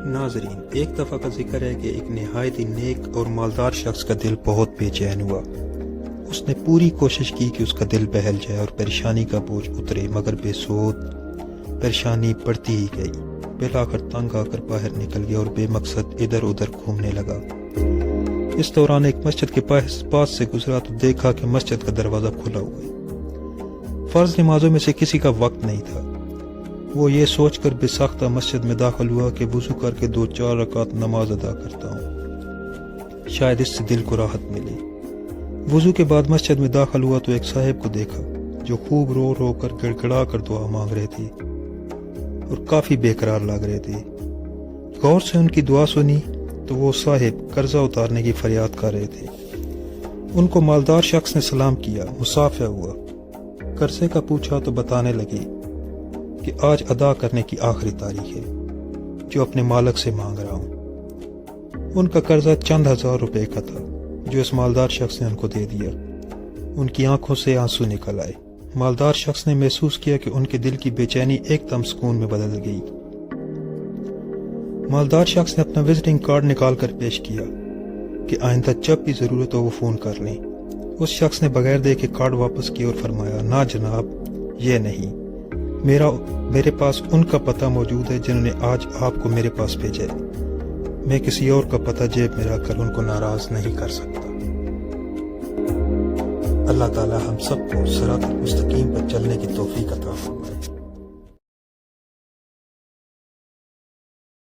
ناظرین، ایک دفعہ کا ذکر ہے کہ ایک نہایت ہی نیک اور مالدار شخص کا دل بہت بے چین ہوا۔ اس نے پوری کوشش کی کہ اس کا دل بہل جائے اور پریشانی کا بوجھ اترے، مگر بے سود پریشانی بڑھتی ہی گئی۔ بالآخر تنگ آ کر باہر نکل گیا اور بے مقصد ادھر ادھر گھومنے لگا۔ اس دوران ایک مسجد کے پاس سے گزرا تو دیکھا کہ مسجد کا دروازہ کھلا ہوا ہے۔ فرض نمازوں میں سے کسی کا وقت نہیں تھا۔ وہ یہ سوچ کر بے ساختہ مسجد میں داخل ہوا کہ وضو کر کے 2-4 رکعت نماز ادا کرتا ہوں، شاید اس سے دل کو راحت ملے۔ وضو کے بعد مسجد میں داخل ہوا تو ایک صاحب کو دیکھا جو خوب رو رو کر گڑ گڑا کر دعا مانگ رہے تھے اور کافی بے قرار لگ رہے تھے۔ غور سے ان کی دعا سنی تو وہ صاحب قرضہ اتارنے کی فریاد کر رہے تھے۔ ان کو مالدار شخص نے سلام کیا، مصافحہ ہوا، قرضے کا پوچھا تو بتانے لگے کہ آج ادا کرنے کی آخری تاریخ ہے جو اپنے مالک سے مانگ رہا ہوں۔ ان کا قرضہ چند ہزار روپے کا تھا جو اس مالدار شخص نے ان کو دے دیا۔ ان کی آنکھوں سے آنسو نکل آئے۔ مالدار شخص نے محسوس کیا کہ ان کے دل کی بے چینی ایک دم سکون میں بدل گئی۔ مالدار شخص نے اپنا وزٹنگ کارڈ نکال کر پیش کیا کہ آئندہ جب بھی ضرورت ہو وہ فون کر لیں۔ اس شخص نے بغیر دیکھے کارڈ واپس کیا اور فرمایا، نہ جناب، یہ نہیں، میرے پاس ان کا پتہ موجود ہے جنہوں نے آج آپ کو میرے پاس بھیجا ہے۔ میں کسی اور کا پتہ جیب میں رکھ کر ان کو ناراض نہیں کر سکتا۔ اللہ تعالی ہم سب کو صراط المستقیم پر چلنے کی توفیق عطا فرمائے۔